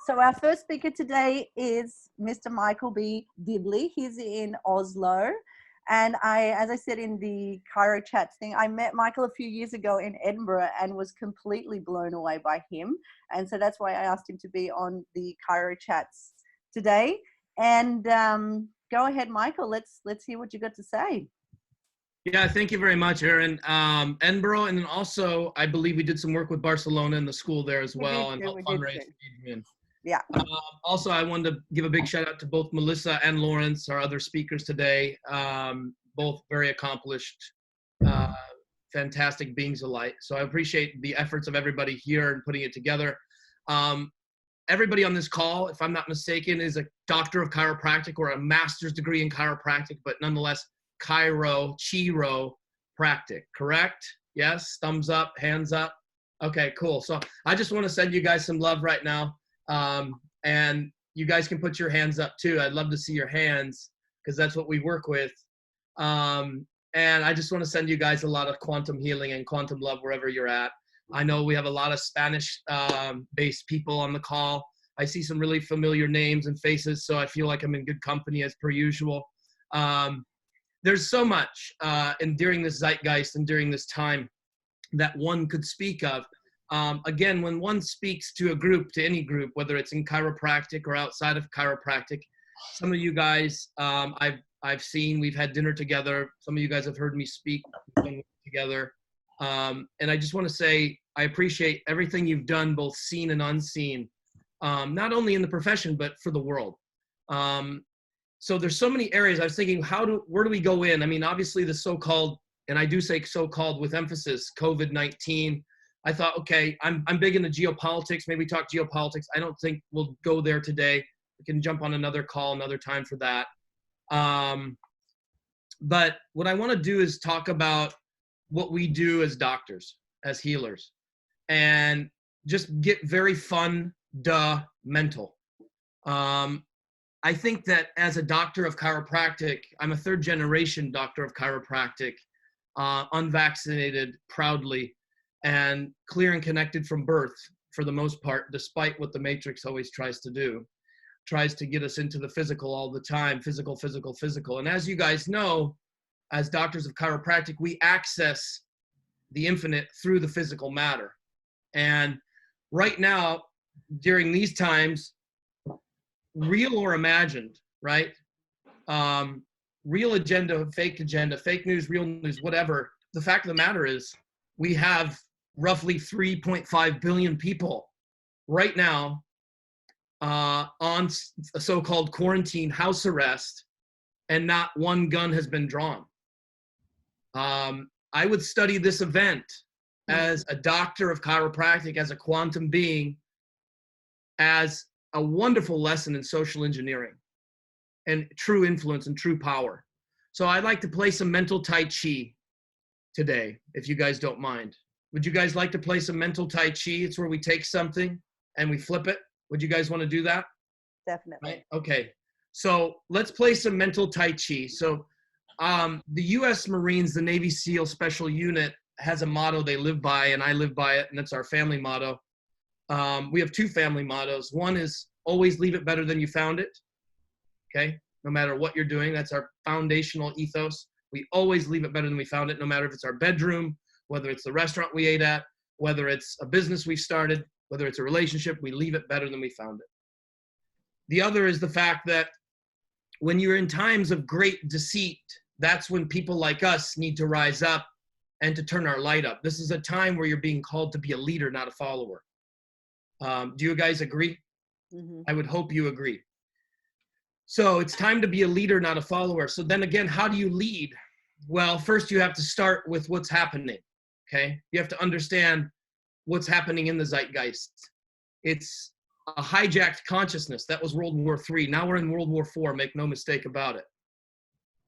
So our first speaker today is Mr. Michael B. Dibley. He's in Oslo. And as I said in the Chiro Chats thing, I met Michael a few years ago in Edinburgh and was completely blown away by him. And so that's why I asked him to be on the Chiro Chats today. And go ahead, Michael. Let's hear what you got to say. Yeah, thank you very much, Erin. Edinburgh, and then also I believe we did some work with Barcelona and the school there as well, and help fundraise for Adrian. Yeah. Also, I wanted to give a big shout out to both Melissa and Laurence, our other speakers today. Both very accomplished, fantastic beings of light. So I appreciate the efforts of everybody here and putting it together. Everybody on this call, if I'm not mistaken, is a doctor of chiropractic or a master's degree in chiropractic, but nonetheless, Chiro practic, correct? Yes, thumbs up, hands up. Okay, cool. So I just want to send you guys some love right now. And you guys can put your hands up too. I'd love to see your hands because that's what we work with. And I just want to send you guys a lot of quantum healing and quantum love wherever you're at. I know we have a lot of Spanish based people on the call. I see some really familiar names and faces, so I feel like I'm in good company as per usual. There's so much and during this zeitgeist and during this time that one could speak of. Again, when one speaks to a group, to any group, whether it's in chiropractic or outside of chiropractic, some of you guys I've seen, we've had dinner together. Some of you guys have heard me speak together. And I just want to say I appreciate everything you've done, both seen and unseen, not only in the profession, but for the world. So there's so many areas I was thinking, where do we go in? I mean, obviously the so-called, and I do say so-called with emphasis, COVID-19. I thought, okay, I'm big into geopolitics. Maybe talk geopolitics. I don't think we'll go there today. We can jump on another call, another time for that. But what I want to do is talk about what we do as doctors, as healers, and just get very fun, mental. I think that as a doctor of chiropractic, I'm a third generation doctor of chiropractic, unvaccinated proudly, and clear and connected from birth for the most part, despite what the Matrix always tries to do, tries to get us into the physical all the time, physical, physical, physical. And as you guys know, as doctors of chiropractic, we access the infinite through the physical matter. And right now, during these times, real or imagined, right? Real agenda, fake news, real news, whatever. The fact of the matter is we have roughly 3.5 billion people right now on a so-called quarantine house arrest, and not one gun has been drawn. I would study this event as a doctor of chiropractic, as a quantum being, as a wonderful lesson in social engineering and true influence and true power. So I'd like to play some mental Tai Chi today, if you guys don't mind. Would you guys like to play some mental Tai Chi? It's where we take something and we flip it. Would you guys want to do that? Definitely. Right? Okay. So let's play some mental Tai Chi. So the U.S. Marines, the Navy SEAL Special Unit, has a motto they live by, and I live by it, and it's our family motto. We have two family mottos. One is always leave it better than you found it. Okay? No matter what you're doing, that's our foundational ethos. We always leave it better than we found it, no matter if it's our bedroom, whether it's the restaurant we ate at, whether it's a business we started, whether it's a relationship, we leave it better than we found it. The other is the fact that when you're in times of great deceit, that's when people like us need to rise up and to turn our light up. This is a time where you're being called to be a leader, not a follower. Do you guys agree? Mm-hmm. I would hope you agree. So it's time to be a leader, not a follower. So then again, how do you lead? Well, first you have to start with what's happening, okay? You have to understand what's happening in the zeitgeist. It's a hijacked consciousness. That was World War III. Now we're in World War IV, make no mistake about it.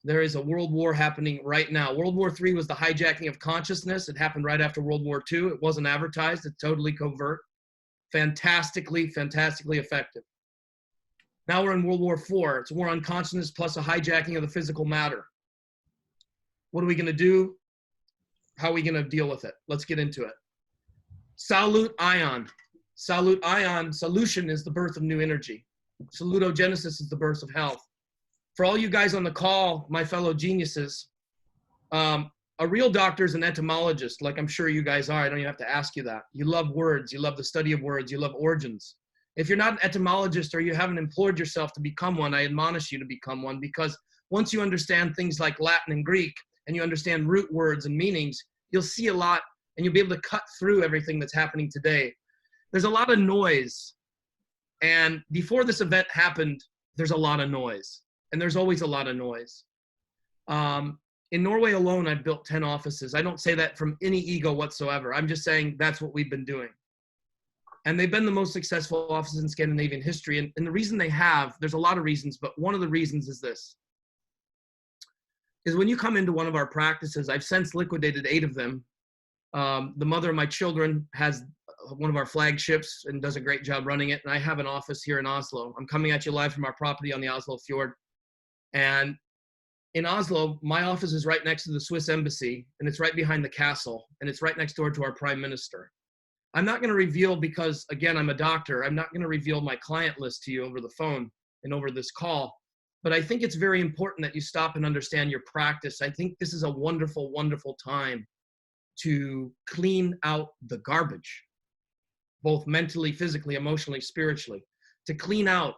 There is a world war happening right now. World War III was the hijacking of consciousness. It happened right after World War II. It wasn't advertised. It's totally covert. Fantastically, fantastically effective. Now we're in World War IV. It's a war on consciousness plus a hijacking of the physical matter. What are we going to do? How are we going to deal with it? Let's get into it. Salut Ion. Salut ion, solution is the birth of new energy. Salutogenesis is the birth of health. For all you guys on the call, my fellow geniuses, a real doctor is an etymologist, like I'm sure you guys are. I don't even have to ask you that. You love words. You love the study of words. You love origins. If you're not an etymologist or you haven't implored yourself to become one, I admonish you to become one, because once you understand things like Latin and Greek and you understand root words and meanings, you'll see a lot and you'll be able to cut through everything that's happening today. There's a lot of noise. And before this event happened, there's a lot of noise. And there's always a lot of noise. In Norway alone, I've built 10 offices. I don't say that from any ego whatsoever. I'm just saying that's what we've been doing. And they've been the most successful offices in Scandinavian history. And the reason they have, there's a lot of reasons, but one of the reasons is this, is when you come into one of our practices, I've since liquidated 8 of them. The mother of my children has one of our flagships and does a great job running it. And I have an office here in Oslo. I'm coming at you live from our property on the Oslo Fjord. And in Oslo, my office is right next to the Swiss embassy, and it's right behind the castle, and it's right next door to our prime minister. I'm not going to reveal, because again, I'm a doctor, I'm not going to reveal my client list to you over the phone and over this call, but I think it's very important that you stop and understand your practice. I think this is a wonderful, wonderful time to clean out the garbage, both mentally, physically, emotionally, spiritually, to clean out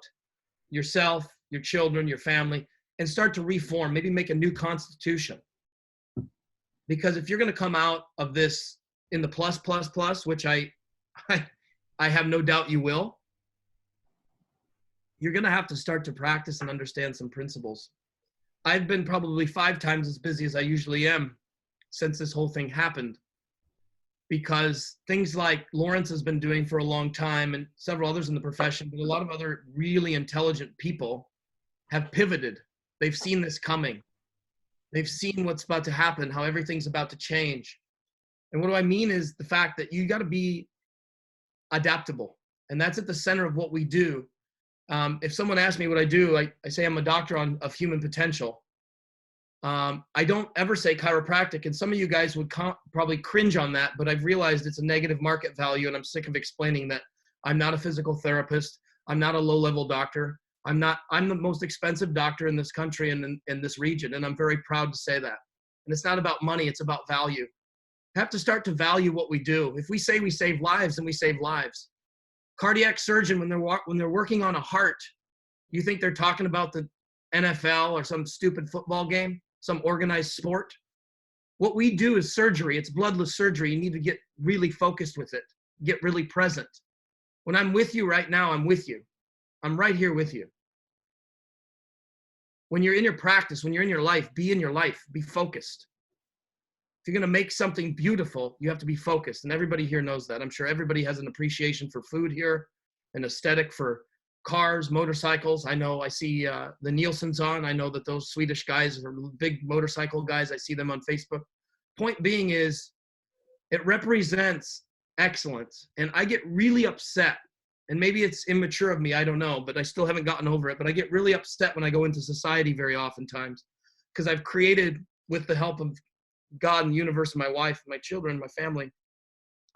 yourself, your children, your family, and start to reform, maybe make a new constitution. Because if you're going to come out of this in the plus, which I have no doubt you will, you're going to have to start to practice and understand some principles. I've been probably 5 times as busy as I usually am since this whole thing happened, because things like Laurence has been doing for a long time, and several others in the profession, but a lot of other really intelligent people have pivoted. They've seen this coming. They've seen what's about to happen, how everything's about to change. And what do I mean is the fact that you got to be adaptable. And that's at the center of what we do. If someone asks me what I do, I say I'm a doctor of human potential. I don't ever say chiropractic. And some of you guys would probably cringe on that, but I've realized it's a negative market value, and I'm sick of explaining that I'm not a physical therapist. I'm not a low-level doctor. I'm the most expensive doctor in this country and in this region, and I'm very proud to say that. And it's not about money, it's about value. You have to start to value what we do. If we say we save lives, then we save lives. Cardiac surgeon, when they're working on a heart, you think they're talking about the NFL or some stupid football game, some organized sport? What we do is surgery. It's bloodless surgery. You need to get really focused with it, get really present. When I'm with you right now, I'm with you. I'm right here with you. When you're in your practice, when you're in your life, be focused. If you're going to make something beautiful, you have to be focused. And everybody here knows that. I'm sure everybody has an appreciation for food here, an aesthetic for cars, motorcycles. I know I see the Nielsen's on. I know that those Swedish guys are big motorcycle guys. I see them on Facebook. Point being is, it represents excellence. And I get really upset. And maybe it's immature of me, I don't know, but I still haven't gotten over it. But I get really upset when I go into society very oftentimes, because I've created, with the help of God and the universe, my wife, my children, my family,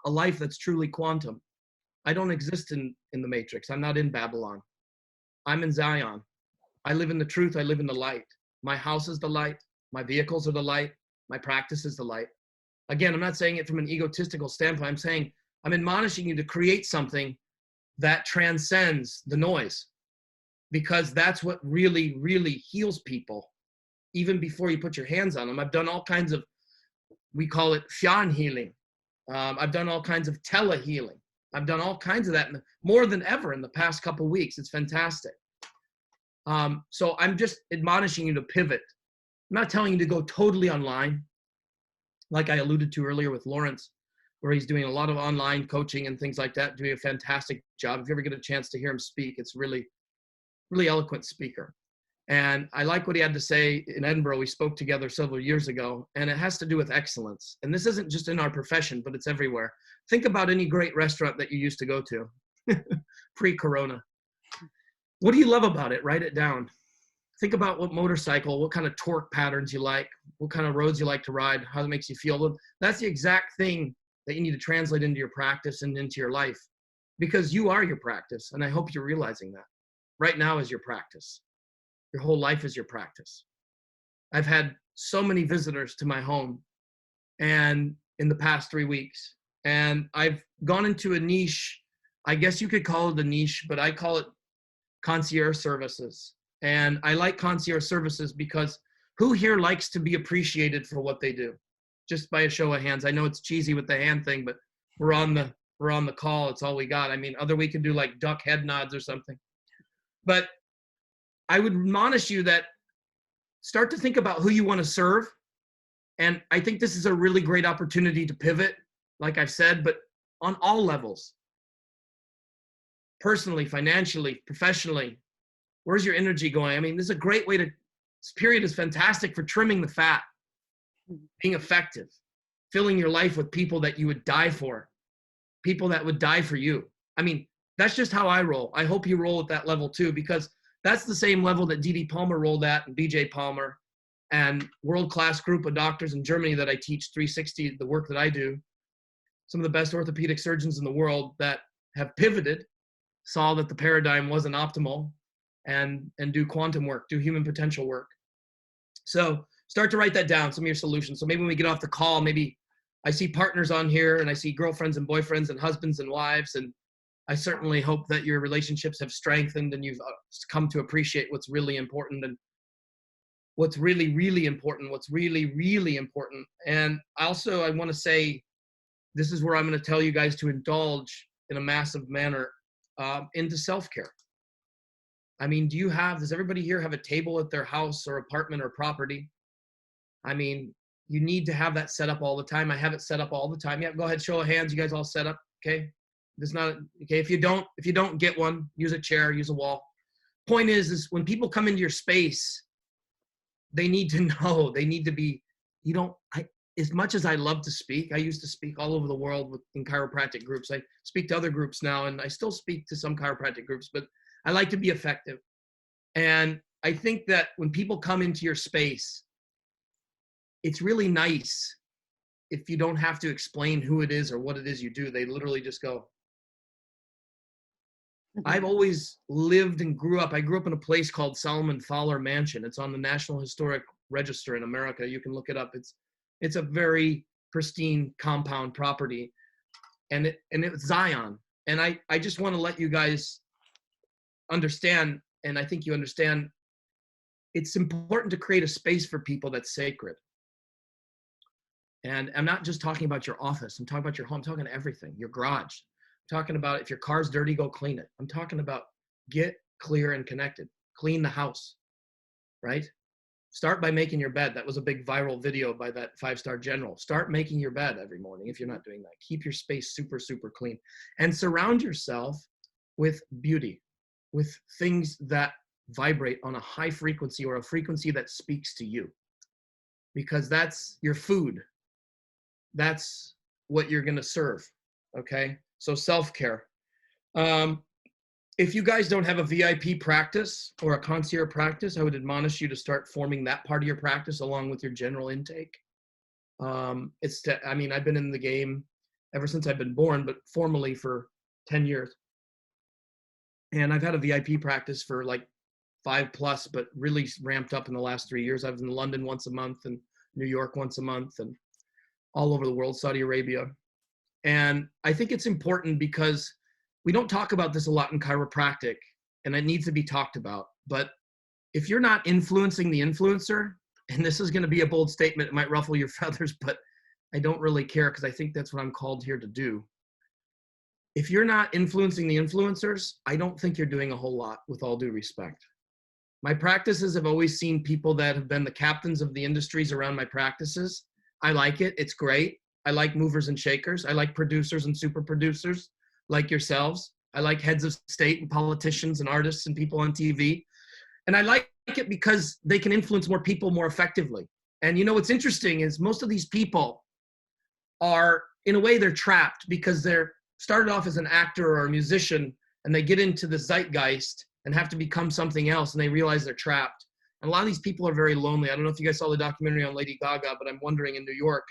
a life that's truly quantum. I don't exist in the matrix. I'm not in Babylon. I'm in Zion. I live in the truth. I live in the light. My house is the light. My vehicles are the light. My practice is the light. Again, I'm not saying it from an egotistical standpoint. I'm saying I'm admonishing you to create something that transcends the noise, because that's what really, really heals people, even before you put your hands on them. I've done all kinds of, we call it fjern healing. I've done all kinds of tele-healing. I've done all kinds of that more than ever in the past couple of weeks. It's fantastic. So I'm just admonishing you to pivot. I'm not telling you to go totally online, like I alluded to earlier with Laurence, where he's doing a lot of online coaching and things like that, doing a fantastic job. If you ever get a chance to hear him speak, it's really, really eloquent speaker. And I like what he had to say in Edinburgh. We spoke together several years ago, and it has to do with excellence. And this isn't just in our profession, but it's everywhere. Think about any great restaurant that you used to go to pre-corona. What do you love about it? Write it down. Think about what motorcycle, what kind of torque patterns you like, what kind of roads you like to ride, how it makes you feel. That's the exact thing that you need to translate into your practice and into your life. because you are your practice. And I hope you're realizing that right now is your practice. Your whole life is your practice. I've had so many visitors to my home and in the past 3 weeks, and I've gone into a niche. I guess you could call it a niche, but I call it concierge services. And I like concierge services because who here likes to be appreciated for what they do? Just by a show of hands. I know it's cheesy with the hand thing, but we're on the call. It's all we got. I mean, other we could do like duck head nods or something. But I would admonish you that start to think about who you want to serve. And I think this is a really great opportunity to pivot, like I've said, but on all levels. Personally, financially, professionally, where's your energy going? I mean, this is a great way this period is fantastic for trimming the fat, being effective, filling your life with people that you would die for, people that would die for you. I mean, that's just how I roll. I hope you roll at that level too, because that's the same level that D.D. Palmer rolled at, and B.J. Palmer, and world-class group of doctors in Germany that I teach 360, the work that I do. Some of the best orthopedic surgeons in the world that have pivoted, saw that the paradigm wasn't optimal, and do quantum work, do human potential work. So start to write that down, some of your solutions. So maybe when we get off the call, maybe I see partners on here and I see girlfriends and boyfriends and husbands and wives, and I certainly hope that your relationships have strengthened and you've come to appreciate what's really important and what's really, really important, what's really, really important. And also I want to say, this is where I'm going to tell you guys to indulge in a massive manner into self-care. I mean, does everybody here have a table at their house or apartment or property? I mean, you need to have that set up all the time. I have it set up all the time. Yeah, go ahead, show of hands. You guys all set up, okay? There's not, okay, if you don't get one, use a chair, use a wall. Point is when people come into your space, they need to know, they need to be, as much as I love to speak, I used to speak all over the world in chiropractic groups. I speak to other groups now, and I still speak to some chiropractic groups, but I like to be effective. And I think that when people come into your space, it's really nice if you don't have to explain who it is or what it is you do. They literally just go. I've always lived and I grew up in a place called Solomon Fowler Mansion. It's on the National Historic Register in America. You can look it up. It's a very pristine compound property, and it's Zion. And I just want to let you guys understand, and I think you understand, it's important to create a space for people that's sacred. And I'm not just talking about your office. I'm talking about your home. I'm talking everything, your garage. I'm talking about if your car's dirty, go clean it. I'm talking about get clear and connected. Clean the house, right? Start by making your bed. That was a big viral video by that 5-star general. Start making your bed every morning if you're not doing that. Keep your space super, super clean. And surround yourself with beauty, with things that vibrate on a high frequency or a frequency that speaks to you. Because that's your food. That's what you're going to serve, okay? So self-care. If you guys don't have a VIP practice or a concierge practice, I would admonish you to start forming that part of your practice along with your general intake. I've been in the game ever since I've been born, but formally for 10 years. And I've had a VIP practice for like 5+, but really ramped up in the last 3 years. I was in London once a month and New York once a month and all over the world, Saudi Arabia. And I think it's important because we don't talk about this a lot in chiropractic, and it needs to be talked about. But if you're not influencing the influencer, and this is going to be a bold statement, it might ruffle your feathers, but I don't really care because I think that's what I'm called here to do. If you're not influencing the influencers, I don't think you're doing a whole lot, with all due respect. My practices have always seen people that have been the captains of the industries around my practices. I like it. It's great. I like movers and shakers. I like producers and super producers like yourselves. I like heads of state and politicians and artists and people on TV. And I like it because they can influence more people more effectively. And you know what's interesting is most of these people are, in a way, they're trapped because they're started off as an actor or a musician, and they get into the zeitgeist and have to become something else, and they realize they're trapped. And a lot of these people are very lonely. I don't know if you guys saw the documentary on Lady Gaga, but I'm wondering in New York,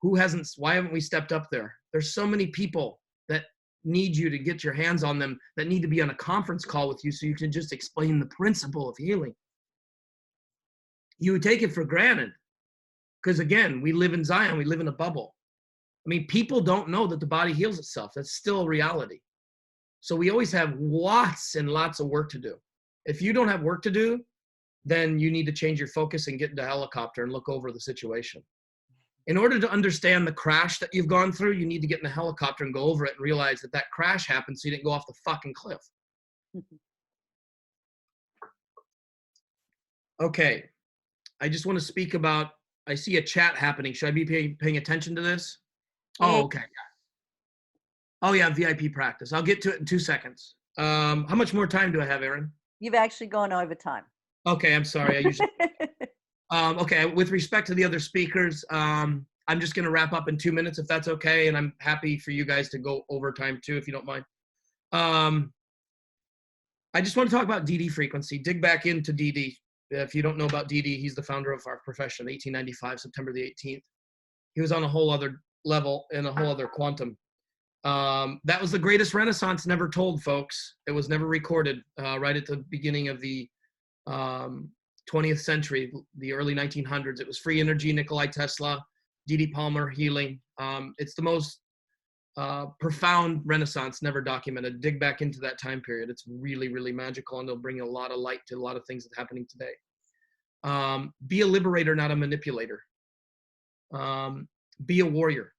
why haven't we stepped up there? There's so many people that need you to get your hands on them that need to be on a conference call with you so you can just explain the principle of healing. You would take it for granted because, again, we live in Zion. We live in a bubble. I mean, people don't know that the body heals itself. That's still a reality. So we always have lots and lots of work to do. If you don't have work to do, then you need to change your focus and get into a helicopter and look over the situation. In order to understand the crash that you've gone through, you need to get in a helicopter and go over it and realize that that crash happened so you didn't go off the fucking cliff. Okay. I just want to speak about, I see a chat happening. Should I be paying attention to this? Oh, okay. Oh, yeah, VIP practice. I'll get to it in 2 seconds. How much more time do I have, Erin? You've actually gone over time. Okay, I'm sorry. I usually. Okay, with respect to the other speakers, I'm just going to wrap up in 2 minutes if that's okay, and I'm happy for you guys to go over time too, if you don't mind. I just want to talk about DD frequency. Dig back into DD. If you don't know about DD, he's the founder of our profession, 1895, September the 18th. He was on a whole other level in a whole other quantum. That was the greatest renaissance never told, folks. It was never recorded right at the beginning of the 20th century, the early 1900s. It was free energy, Nikolai Tesla, D.D. Palmer, healing. It's the most profound renaissance never documented. Dig back into that time period. It's really, really magical, and it'll bring a lot of light to a lot of things that are happening today. Be a liberator, not a manipulator. Be a warrior.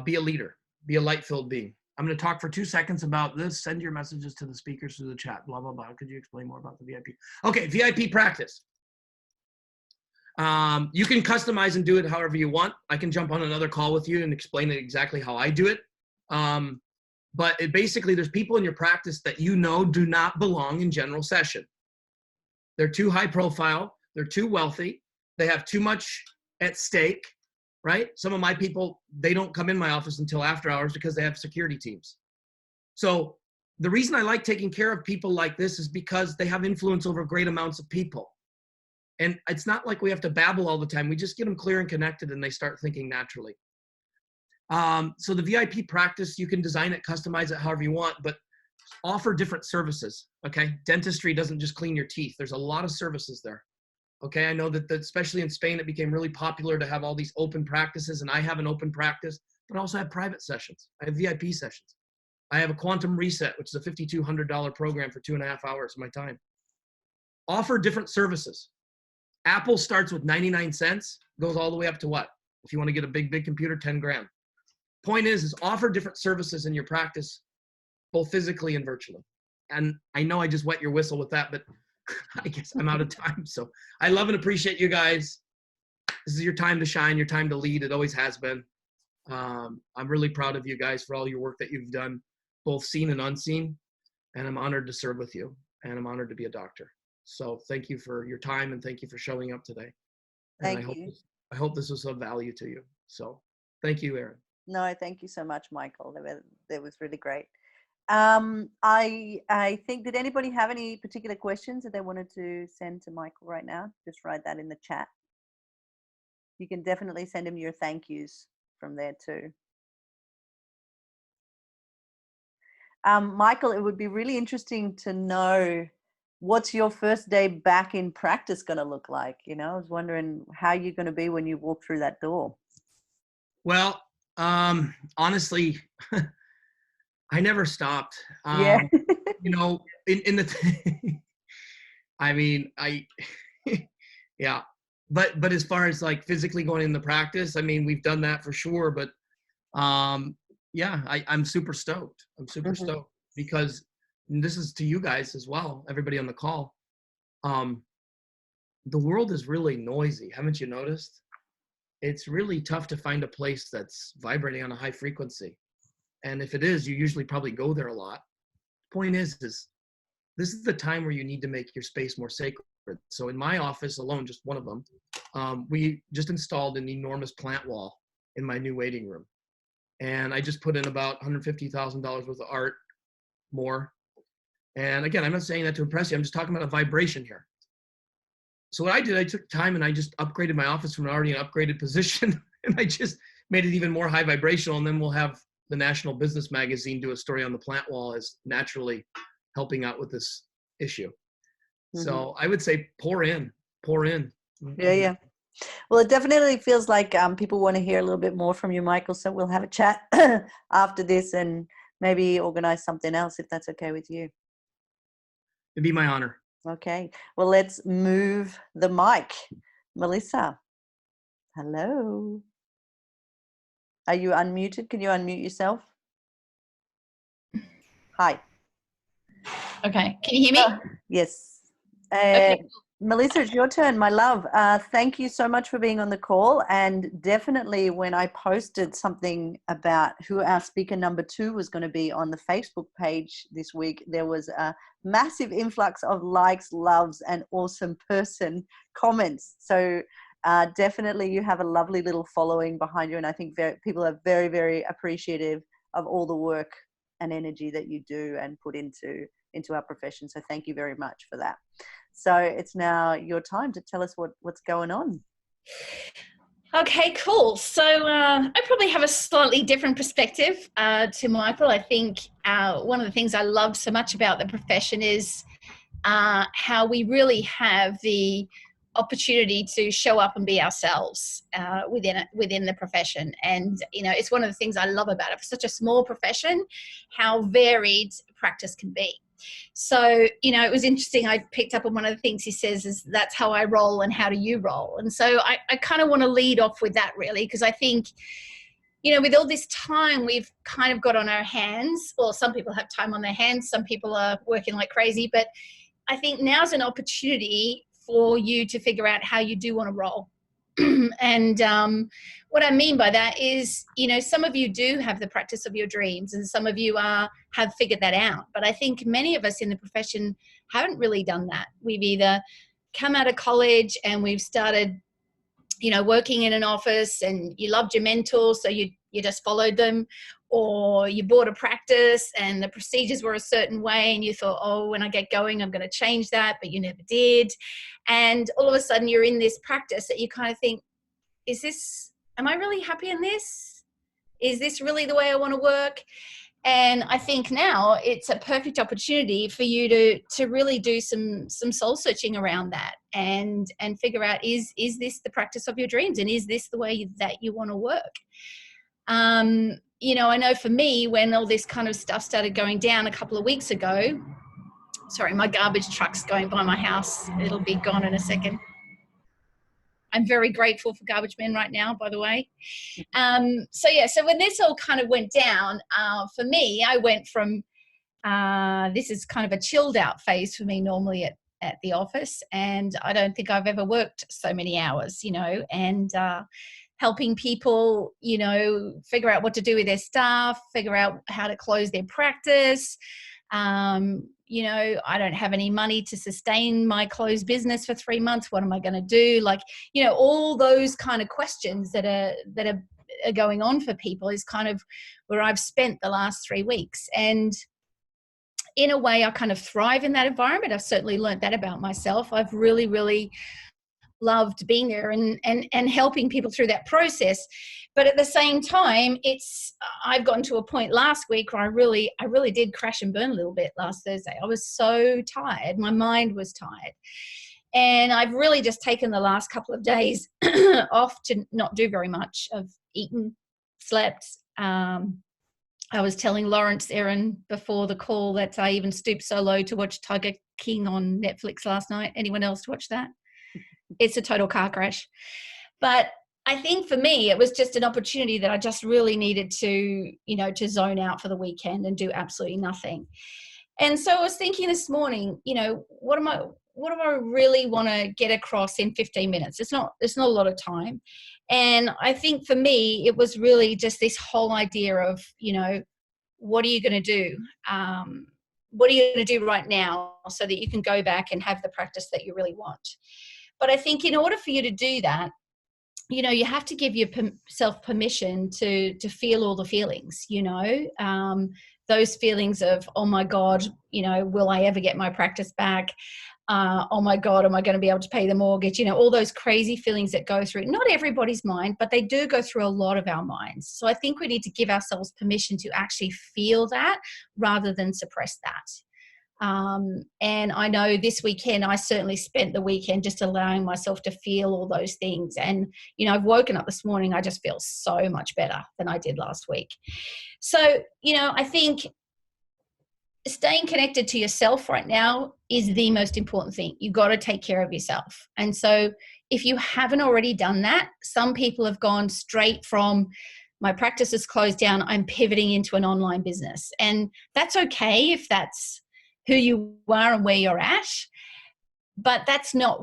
Be a leader. Be a light-filled being. I'm going to talk for 2 seconds about this. Send your messages to the speakers through the chat. Blah, blah, blah. Could you explain more about the VIP? Okay, VIP practice. You can customize and do it however you want. I can jump on another call with you and explain it exactly how I do it. But basically, there's people in your practice that you know do not belong in general session. They're too high profile. They're too wealthy. They have too much at stake. Right? Some of my people, they don't come in my office until after hours because they have security teams. So the reason I like taking care of people like this is because they have influence over great amounts of people. And it's not like we have to babble all the time. We just get them clear and connected and they start thinking naturally. So the VIP practice, you can design it, customize it however you want, but offer different services, okay? Dentistry doesn't just clean your teeth. There's a lot of services there. Okay, I know that especially in Spain, it became really popular to have all these open practices, and I have an open practice, but I also have private sessions. I have VIP sessions. I have a quantum reset, which is a $5,200 program for 2.5 hours of my time. Offer different services. Apple starts with 99 cents, goes all the way up to what? If you want to get a big computer, 10 grand. Point is offer different services in your practice, both physically and virtually. And I know I just wet your whistle with that, but I guess I'm out of time. So I love and appreciate you guys. This is your time to shine, your time to lead. It always has been. I'm really proud of you guys for all your work that you've done, both seen and unseen. And I'm honored to serve with you. And I'm honored to be a doctor. So thank you for your time and thank you for showing up today. And Thank you. I hope this was of value to you. So thank you, Erin. No, thank you so much, Michael. That was really great. I think, did anybody have any particular questions that they wanted to send to Michael right now? Just write that in the chat. You can definitely send him your thank yous from there too. Michael, it would be really interesting to know what's your first day back in practice going to look like. You know, I was wondering how you're going to be when you walk through that door. Well, honestly, I never stopped. Yeah. You know, in the, I mean, yeah, but as far as like physically going in the practice, I mean, we've done that for sure, but yeah, I'm super stoked. I'm super stoked because this is to you guys as well, everybody on the call. The world is really noisy. Haven't you noticed? It's really tough to find a place that's vibrating on a high frequency. And if it is, you usually probably go there a lot. Point is this is the time where you need to make your space more sacred. So in my office alone, just one of them, we just installed an enormous plant wall in my new waiting room. And I just put in about $150,000 worth of art, more. And again, I'm not saying that to impress you. I'm just talking about a vibration here. So what I did, I took time and I just upgraded my office from already an upgraded position. And I just made it even more high vibrational. And then we'll have the National Business Magazine do a story on the plant wall as naturally helping out with this issue. So I would say pour in. Yeah. Well, it definitely feels like people want to hear a little bit more from you, Micheal. So we'll have a chat after this and maybe organize something else if that's okay with you. It'd be my honor. Okay. Well, let's move the mic. Melissa. Hello. Are you unmuted? Can you unmute yourself? Hi. Okay. Can you hear me? Yes. Okay. Melissa, it's your turn, my love. Thank you so much for being on the call. And definitely when I posted something about who our speaker number 2 was going to be on the Facebook page this week, there was a massive influx of likes, loves, and awesome person comments. So definitely you have a lovely little following behind you. And I think people are very, very appreciative of all the work and energy that you do and put into our profession. So thank you very much for that. So it's now your time to tell us what's going on. Okay, cool. So I probably have a slightly different perspective to Micheal. I think one of the things I love so much about the profession is how we really have the opportunity to show up and be ourselves within the profession. And, it's one of the things I love about it. For such a small profession, how varied practice can be. So, it was interesting. I picked up on one of the things he says is that's how I roll and how do you roll? And so I kind of want to lead off with that really, because I think, with all this time we've kind of got on our hands, well, some people have time on their hands, some people are working like crazy, but I think now's an opportunity for you to figure out how you do want to roll. And what I mean by that is, some of you do have the practice of your dreams and some of you have figured that out. But I think many of us in the profession haven't really done that. We've either come out of college and we've started, working in an office and you loved your mentors, so you just followed them, or you bought a practice and the procedures were a certain way and you thought, oh, when I get going, I'm going to change that, but you never did. And all of a sudden you're in this practice that you kind of think, am I really happy in this? Is this really the way I want to work? And I think now it's a perfect opportunity for you to really do some soul searching around that and figure out, is this the practice of your dreams? And is this the way that you want to work? I know for me, when all this kind of stuff started going down a couple of weeks ago, sorry, my garbage truck's going by my house. It'll be gone in a second. I'm very grateful for garbage men right now, by the way. So when this all kind of went down, for me, I went from, this is kind of a chilled out phase for me normally at the office. And I don't think I've ever worked so many hours, and helping people, figure out what to do with their staff, figure out how to close their practice. I don't have any money to sustain my closed business for 3 months. What am I going to do? All those kind of questions that are going on for people is kind of where I've spent the last 3 weeks. And in a way, I kind of thrive in that environment. I've certainly learned that about myself. I've really, really loved being there and helping people through that process. But at the same time, I've gotten to a point last week where I really did crash and burn a little bit last Thursday. I was so tired. My mind was tired. And I've really just taken the last couple of days off to not do very much. I've eaten, slept. I was telling Laurence, Erin, before the call that I even stooped so low to watch Tiger King on Netflix last night. Anyone else watch that? It's a total car crash. But I think for me, it was just an opportunity that I just really needed to zone out for the weekend and do absolutely nothing. And so I was thinking this morning, what do I really want to get across in 15 minutes? It's not a lot of time. And I think for me, it was really just this whole idea of, what are you going to do? What are you going to do right now so that you can go back and have the practice that you really want? But I think in order for you to do that, you have to give yourself permission to feel all the feelings, those feelings of, oh my God, will I ever get my practice back? Oh my God, am I going to be able to pay the mortgage? All those crazy feelings that go through, not everybody's mind, but they do go through a lot of our minds. So I think we need to give ourselves permission to actually feel that rather than suppress that. And I know this weekend, I certainly spent the weekend just allowing myself to feel all those things. And, I've woken up this morning, I just feel so much better than I did last week. So, I think staying connected to yourself right now is the most important thing. You've got to take care of yourself. And so if you haven't already done that, some people have gone straight from my practice is closed down, I'm pivoting into an online business. And that's okay if that's who you are and where you're at, but that's not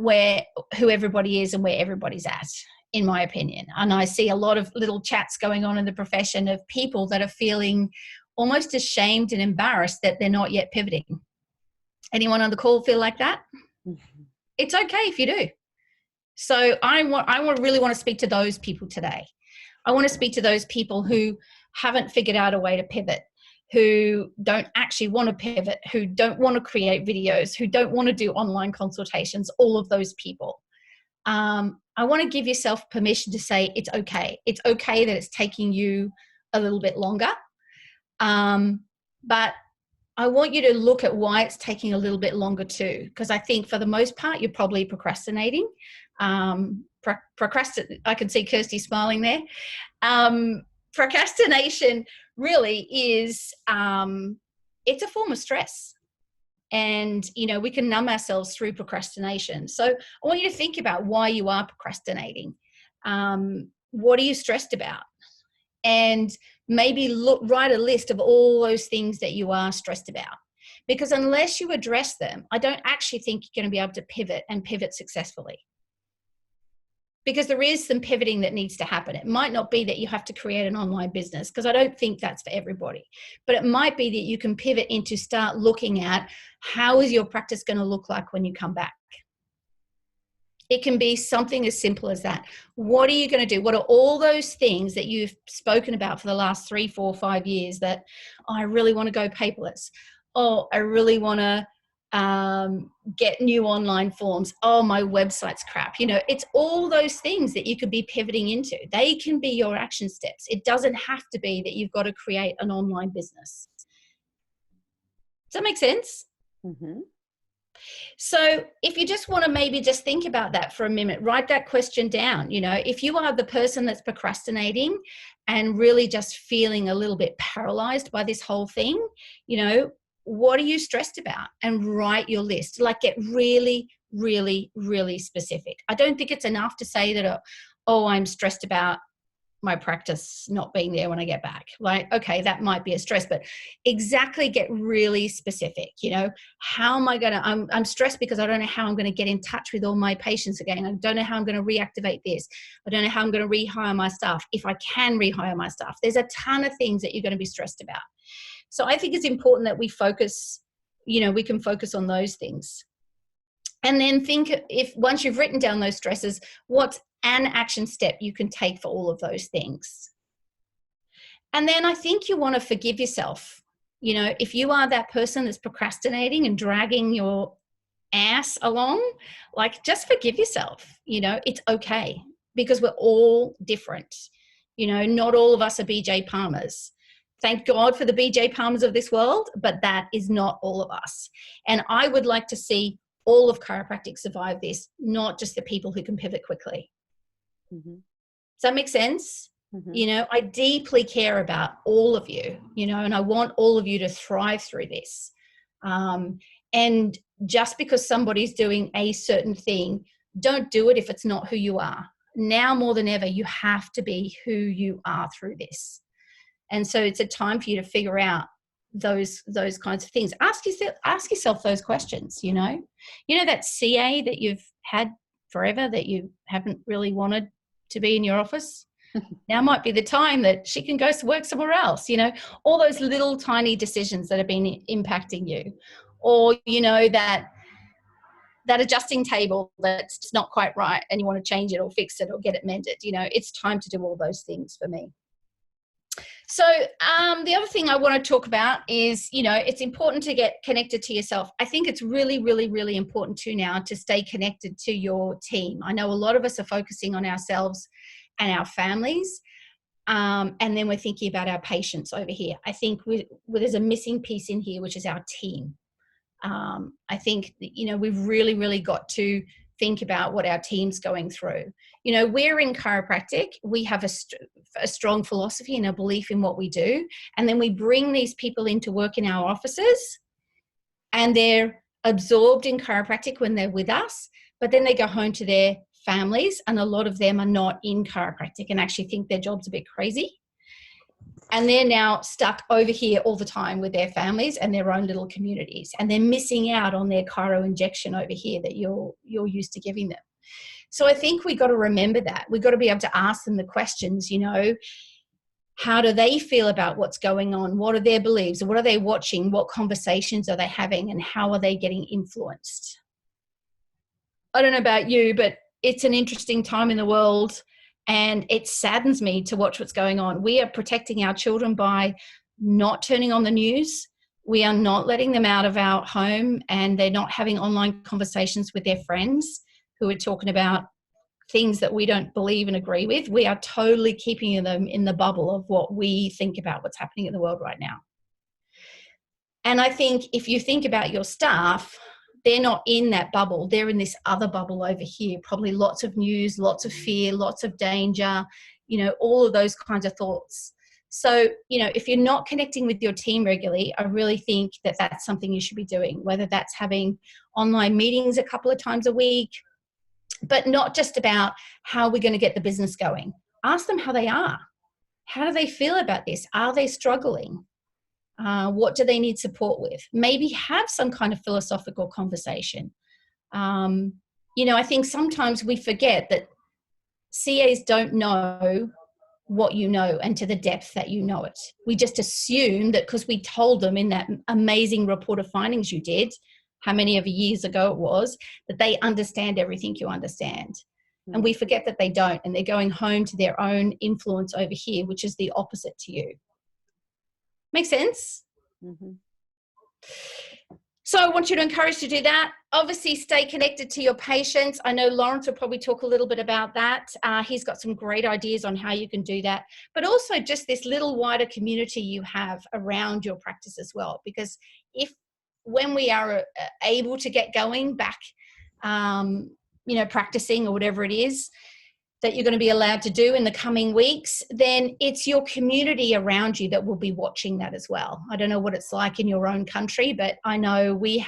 who everybody is and where everybody's at, in my opinion. And I see a lot of little chats going on in the profession of people that are feeling almost ashamed and embarrassed that they're not yet pivoting. Anyone on the call feel like that? Mm-hmm. It's okay if you do. So I really want to speak to those people today. I want to speak to those people who haven't figured out a way to pivot, who don't actually want to pivot, who don't want to create videos, who don't want to do online consultations, all of those people. I want to give yourself permission to say it's okay. It's okay that it's taking you a little bit longer. But I want you to look at why it's taking a little bit longer too, because I think for the most part, you're probably procrastinating. I can see Kirsty smiling there. Procrastination really is, it's a form of stress. And, we can numb ourselves through procrastination. So I want you to think about why you are procrastinating. What are you stressed about? And maybe write a list of all those things that you are stressed about. Because unless you address them, I don't actually think you're going to be able to pivot and pivot successfully. Because there is some pivoting that needs to happen. It might not be that you have to create an online business, because I don't think that's for everybody. But it might be that you can pivot into start looking at how is your practice going to look like when you come back. It can be something as simple as that. What are you going to do? What are all those things that you've spoken about for the last 3, 4, 5 years that, oh, I really want to go paperless. Oh, I really want to get new online forms. Oh, my website's crap. It's all those things that you could be pivoting into. They can be your action steps. It doesn't have to be that you've got to create an online business. Does that make sense? Mm-hmm. So if you just want to maybe just think about that for a minute, write that question down. If you are the person that's procrastinating and really just feeling a little bit paralyzed by this whole thing, what are you stressed about? And write your list. Like, get really, really, really specific. I don't think it's enough to say that, oh, I'm stressed about my practice not being there when I get back. Like, okay, that might be a stress, but exactly get really specific. How am I going to, I'm stressed because I don't know how I'm going to get in touch with all my patients again. I don't know how I'm going to reactivate this. I don't know how I'm going to rehire my staff. If I can rehire my staff, there's a ton of things that you're going to be stressed about. So I think it's important that we focus, we can focus on those things. And then think, if once you've written down those stresses, what's an action step you can take for all of those things. And then I think you want to forgive yourself. If you are that person that's procrastinating and dragging your ass along, like, just forgive yourself. It's okay, because we're all different. Not all of us are BJ Palmers. Thank God for the BJ Palmers of this world, but that is not all of us. And I would like to see all of chiropractic survive this, not just the people who can pivot quickly. Mm-hmm. Does that make sense? Mm-hmm. I deeply care about all of you, and I want all of you to thrive through this. And just because somebody's doing a certain thing, don't do it if it's not who you are. Now more than ever, you have to be who you are through this. And so it's a time for you to figure out those kinds of things. Ask yourself those questions. That CA that you've had forever that you haven't really wanted to be in your office. Now might be the time that she can go to work somewhere else. All those little tiny decisions that have been impacting you, or that adjusting table that's not quite right and you want to change it or fix it or get it mended. It's time to do all those things for me. So the other thing I want to talk about is, it's important to get connected to yourself. I think it's really, really, really important too now to stay connected to your team. I know a lot of us are focusing on ourselves and our families, and then we're thinking about our patients over here. I think there's a missing piece in here, which is our team. I think, we've really, really got to think about what our team's going through. We're in chiropractic. We have a strong philosophy and a belief in what we do. And then we bring these people into work in our offices, and they're absorbed in chiropractic when they're with us, but then they go home to their families, and a lot of them are not in chiropractic and actually think their job's a bit crazy. And they're now stuck over here all the time with their families and their own little communities. And they're missing out on their chiro injection over here that you're used to giving them. So I think we got to remember that. We've got to be able to ask them the questions, how do they feel about what's going on? What are their beliefs? What are they watching? What conversations are they having? And how are they getting influenced? I don't know about you, but it's an interesting time in the world. And it saddens me to watch what's going on. We are protecting our children by not turning on the news. We are not letting them out of our home, and they're not having online conversations with their friends who are talking about things that we don't believe and agree with. We are totally keeping them in the bubble of what we think about what's happening in the world right now. And I think if you think about your staff, they're not in that bubble. They're in this other bubble over here. Probably lots of news, lots of fear, lots of danger, all of those kinds of thoughts. So, if you're not connecting with your team regularly, I really think that that's something you should be doing, whether that's having online meetings a couple of times a week, but not just about how we're going to get the business going. Ask them how they are. How do they feel about this? Are they struggling? What do they need support with? Maybe have some kind of philosophical conversation. I think sometimes we forget that CAs don't know what you know and to the depth that you know it. We just assume that because we told them in that amazing report of findings you did, how many of years ago it was, that they understand everything you understand. Mm-hmm. And we forget that they don't, and they're going home to their own influence over here, which is the opposite to you. Make sense? Mm-hmm. So I want you to encourage to do that. Obviously, stay connected to your patients. I know Laurence will probably talk a little bit about that. He's got some great ideas on how you can do that. But also just this little wider community you have around your practice as well. Because when we are able to get going back, practicing or whatever it is that you're going to be allowed to do in the coming weeks, then it's your community around you that will be watching that as well. I don't know what it's like in your own country, but I know we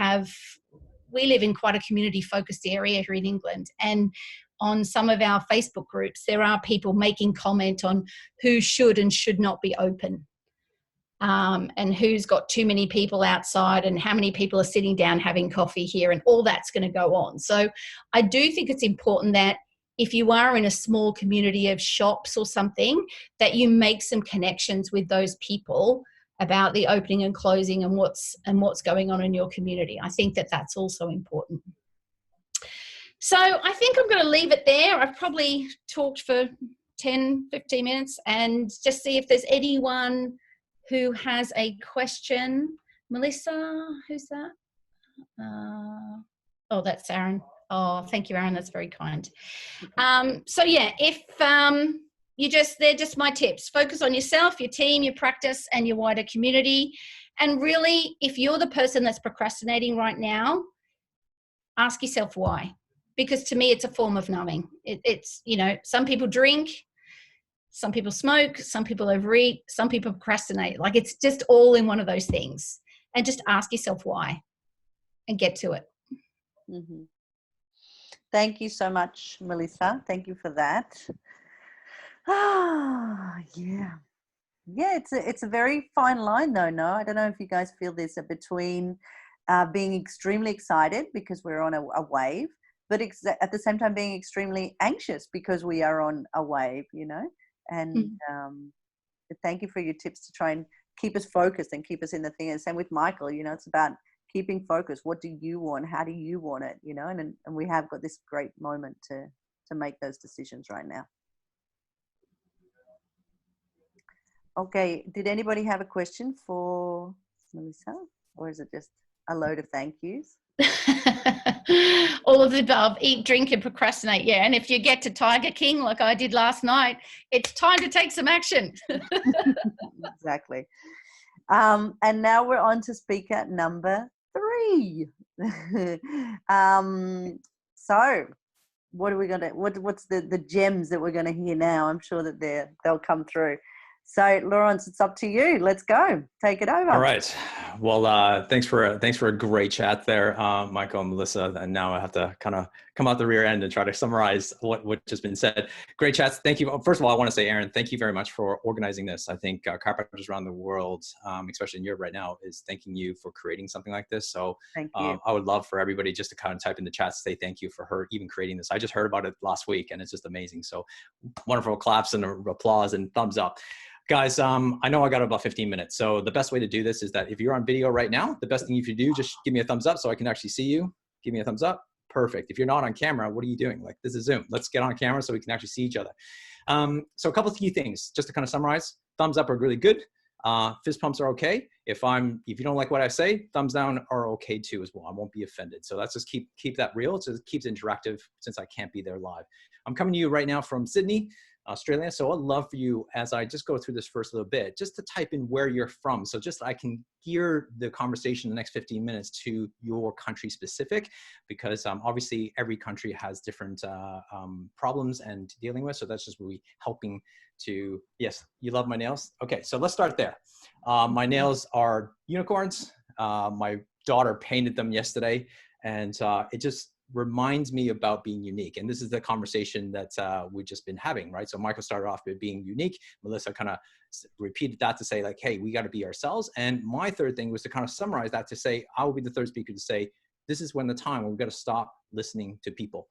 live in quite a community-focused area here in England. And on some of our Facebook groups, there are people making comment on who should and should not be open, and who's got too many people outside and how many people are sitting down having coffee here, and all that's going to go on. So I do think it's important that if you are in a small community of shops or something, that you make some connections with those people about the opening and closing and what's going on in your community. I think that that's also important. So I think I'm going to leave it there. I've probably talked for 10, 15 minutes, and just see if there's anyone who has a question. Melissa, who's that? Oh, that's Aaron. Oh, thank you, Aaron. That's very kind. So yeah, if they're just my tips. Focus on yourself, your team, your practice, and your wider community. And really, if you're the person that's procrastinating right now, ask yourself why. Because to me, it's a form of numbing. It's some people drink, some people smoke, some people overeat, some people procrastinate. Like, it's just all in one of those things. And just ask yourself why and get to it. Mm-hmm. Thank you so much, Melissa. Thank you for that. Yeah. It's a very fine line, though. No, I don't know if you guys feel this, between being extremely excited because we're on a wave, but at the same time being extremely anxious because we are on a wave, And thank you for your tips to try and keep us focused and keep us in the thing. And same with Micheal, it's about keeping focus. What do you want? How do you want it? And we have got this great moment to make those decisions right now. Okay, did anybody have a question for Melissa, or is it just a load of thank yous? All of the above: eat, drink, and procrastinate. Yeah, and if you get to Tiger King like I did last night, it's time to take some action. Exactly. And now we're on to speaker number 3. So what are we gonna what's the gems that we're gonna hear now? I'm sure that they'll come through. So Laurence, it's up to you. Let's go. Take it over. All right. Well, thanks for a great chat there, Michael and Melissa. And now I have to kind of come out the rear end and try to summarize what just been said. Great chats. Thank you. First of all, I want to say, Aaron, thank you very much for organizing this. I think chiropractors around the world, especially in Europe right now, is thanking you for creating something like this. So Thank you. I would love for everybody just to kind of type in the chat, say thank you for her even creating this. I just heard about it last week and it's just amazing. So wonderful claps and applause and thumbs up. Guys, I know I got about 15 minutes. So the best way to do this is that if you're on video right now, the best thing you can do, just give me a thumbs up so I can actually see you. Give me a thumbs up. Perfect. If you're not on camera, what are you doing? Like, this is Zoom. Let's get on camera so we can actually see each other. So a couple of key things, just to kind of summarize. Thumbs up are really good. Fist pumps are okay. If you don't like what I say, thumbs down are okay too as well. I won't be offended. So let's just keep that real. So it keeps it interactive since I can't be there live. I'm coming to you right now from Sydney, Australia. So I'd love for you, as I just go through this first little bit, just to type in where you're from. So just I can gear the conversation in the next 15 minutes to your country specific, because obviously every country has different problems and dealing with. So that's just really helping to, yes, you love my nails? Okay, so let's start there. My nails are unicorns. My daughter painted them yesterday, and it just reminds me about being unique. And this is the conversation that we've just been having, right? So Michael started off with being unique. Melissa kind of repeated that to say like, hey, we got to be ourselves. And my third thing was to kind of summarize that to say, I will be the third speaker to say, this is when the time when we've got to stop listening to people.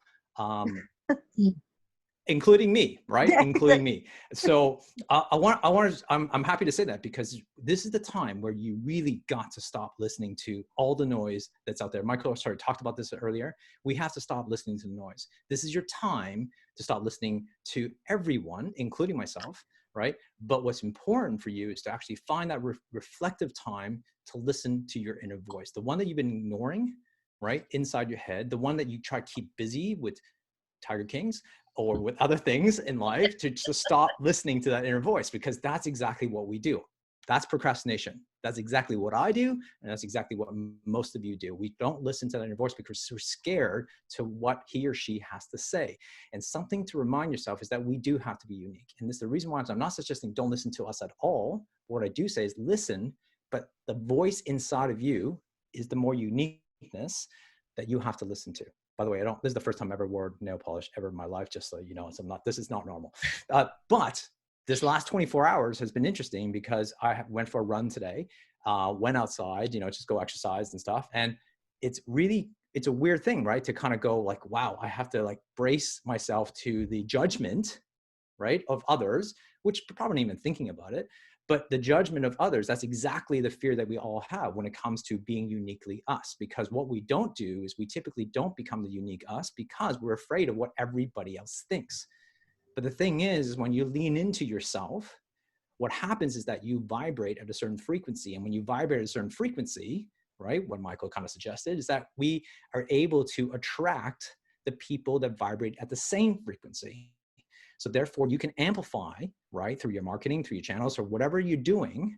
Including me, right? Including me. So I'm happy to say that, because this is the time where you really got to stop listening to all the noise that's out there. Michael talked about this earlier. We have to stop listening to the noise. This is your time to stop listening to everyone, including myself, right? But what's important for you is to actually find that reflective time to listen to your inner voice, the one that you've been ignoring, right? Inside your head, the one that you try to keep busy with Tiger Kings or with other things in life, to stop listening to that inner voice, because that's exactly what we do. That's procrastination. That's exactly what I do. And that's exactly what most of you do. We don't listen to that inner voice because we're scared to what he or she has to say. And something to remind yourself is that we do have to be unique. And this is the reason why I'm not suggesting don't listen to us at all. What I do say is listen, but the voice inside of you is the more uniqueness that you have to listen to. By the way, this is the first time I ever wore nail polish ever in my life, just so you know. So this is not normal. But this last 24 hours has been interesting because I went for a run today, went outside, just go exercise and stuff. And it's a weird thing, right? To kind of go like, wow, I have to like brace myself to the judgment, right, of others, which probably not even thinking about it. But the judgment of others, that's exactly the fear that we all have when it comes to being uniquely us. Because what we don't do is we typically don't become the unique us because we're afraid of what everybody else thinks. But the thing is when you lean into yourself, what happens is that you vibrate at a certain frequency. And when you vibrate at a certain frequency, right, what Michael kind of suggested is that we are able to attract the people that vibrate at the same frequency. So therefore you can amplify, right, through your marketing, through your channels, or whatever you're doing,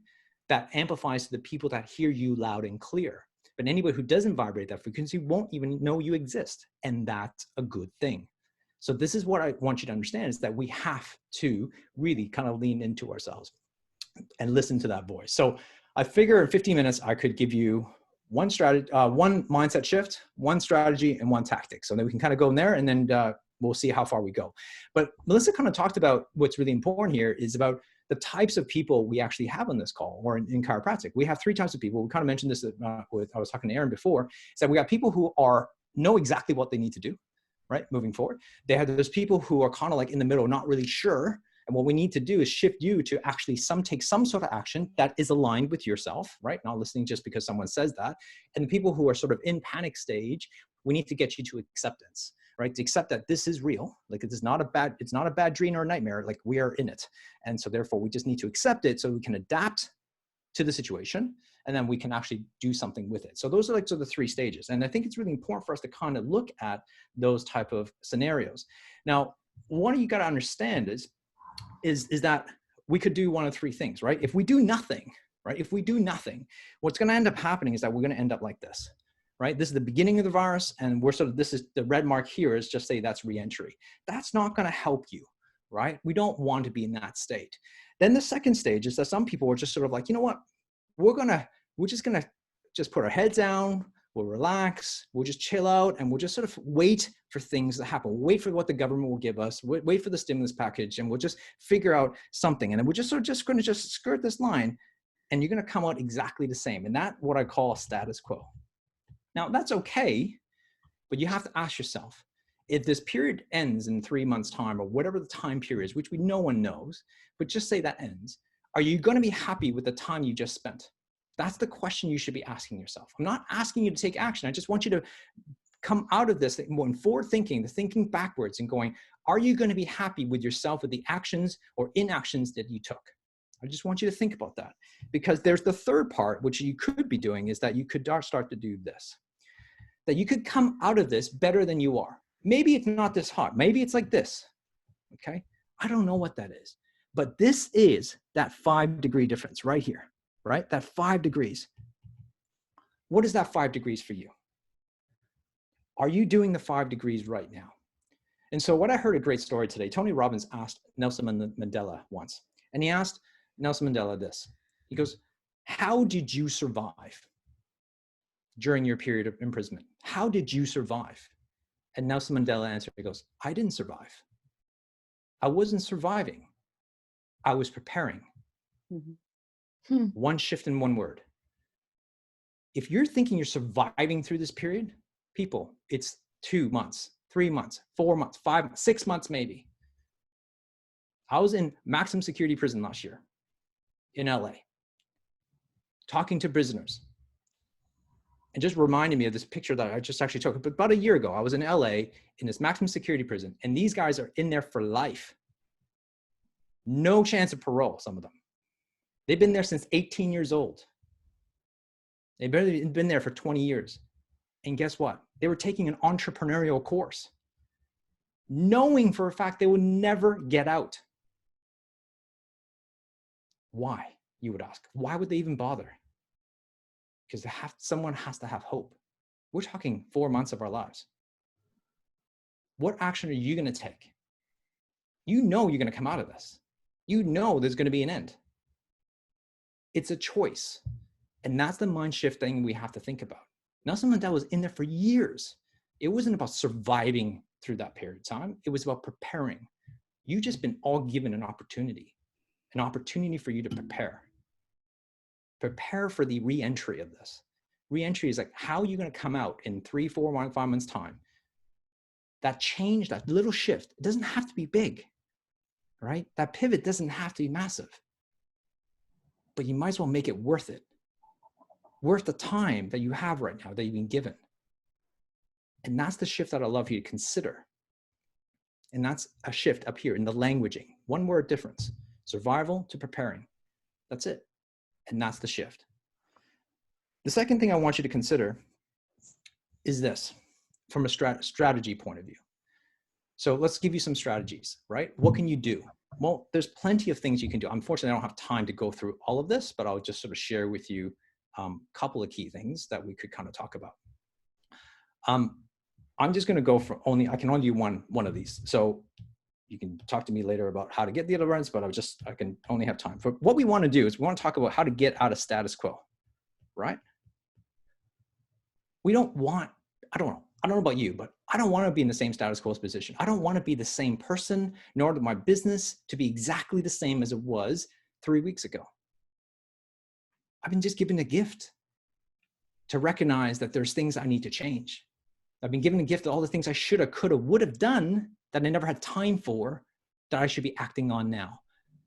that amplifies to the people that hear you loud and clear. But anybody who doesn't vibrate that frequency won't even know you exist. And that's a good thing. So this is what I want you to understand, is that we have to really kind of lean into ourselves and listen to that voice. So I figure in 15 minutes, I could give you one strategy, one mindset shift, one strategy, and one tactic. So then we can kind of go in there, and then we'll see how far we go. But Melissa kind of talked about what's really important here is about the types of people we actually have on this call, or in chiropractic. We have 3 types of people. We kind of mentioned this I was talking to Aaron before, is that we got people who know exactly what they need to do, right, moving forward. There's people who are kind of like in the middle, not really sure. And what we need to do is shift you to actually take some sort of action that is aligned with yourself, right? Not listening just because someone says that. And the people who are sort of in panic stage, we need to get you to acceptance. right? To accept that this is real, like it's not a bad dream or a nightmare, like we are in it. And so therefore we just need to accept it so we can adapt to the situation, and then we can actually do something with it. So those are like sort of the 3 stages. And I think it's really important for us to kind of look at those type of scenarios. Now, what you got to understand is that we could do one of 3 things, right? If we do nothing, right? If we do nothing, what's going to end up happening is that we're going to end up like this, right? This is the beginning of the virus, and this is the red mark here is just say that's reentry. That's not going to help you, right? We don't want to be in that state. Then the second stage is that some people are just sort of like, you know what? We're just gonna put our heads down, we'll relax, we'll just chill out, and we'll just sort of wait for things to happen. We'll wait for what the government will give us, wait for the stimulus package, and we'll just figure out something. And then we're just gonna skirt this line, and you're gonna come out exactly the same. And that's what I call a status quo. Now that's okay, but you have to ask yourself, if this period ends in 3 months' time, or whatever the time period is, which no one knows, but just say that ends, are you going to be happy with the time you just spent? That's the question you should be asking yourself. I'm not asking you to take action. I just want you to come out of this more forward thinking, the thinking backwards and going, are you going to be happy with yourself with the actions or inactions that you took? I just want you to think about that, because there's the third part, which you could be doing, is that you could start to do this, that you could come out of this better than you are. Maybe it's not this hot. Maybe it's like this. Okay. I don't know what that is, but this is that 5-degree difference right here, right? That 5 degrees. What is that 5 degrees for you? Are you doing the 5 degrees right now? And so what I heard a great story today, Tony Robbins asked Nelson Mandela once, and he asked Nelson Mandela this. He goes, how did you survive during your period of imprisonment? How did you survive? And Nelson Mandela answered, he goes, I didn't survive. I wasn't surviving. I was preparing. Mm-hmm. One shift in one word. If you're thinking you're surviving through this period, people, it's 2 months, 3 months, 4 months, 5 months, 6 months, maybe. I was in maximum security prison last year in LA, talking to prisoners. And just reminded me of this picture that I just actually took. But about a year ago, I was in LA in this maximum security prison, and these guys are in there for life. No chance of parole, some of them. They've been there since 18 years old. They've been there for 20 years. And guess what? They were taking an entrepreneurial course, knowing for a fact they would never get out. Why, you would ask? Why would they even bother? Because someone has to have hope. We're talking 4 months of our lives. What action are you going to take? You know you're going to come out of this. You know there's going to be an end. It's a choice. And that's the mind shift thing we have to think about. Nelson Mandela was in there for years. It wasn't about surviving through that period of time. It was about preparing. You've just been all given an opportunity for you to prepare. Prepare for the re-entry of this. Re-entry is like, how are you going to come out in 3, 4, 5 months time? That change, that little shift, it doesn't have to be big, right? That pivot doesn't have to be massive, but you might as well make it worth it. Worth the time that you have right now that you've been given. And that's the shift that I'd love you to consider. And that's a shift up here in the languaging. 1 word difference, survival to preparing. That's it. And that's the shift. The second thing I want you to consider is this from a strategy point of view. So let's give you some strategies, right? What can you do? Well, there's plenty of things you can do. Unfortunately, I don't have time to go through all of this, but I'll just sort of share with you a couple of key things that we could kind of talk about. I'm just going to go for I can only do one of these. So you can talk to me later about how to get the Laurence, but I can only have time. For what we want to do is we want to talk about how to get out of status quo, right? I don't know about you, but I don't want to be in the same status quo position. I don't want to be the same person, nor do my business to be exactly the same as it was 3 weeks ago. I've been just given a gift to recognize that there's things I need to change. I've been given a gift of all the things I shoulda, coulda, would have done that I never had time for, that I should be acting on now.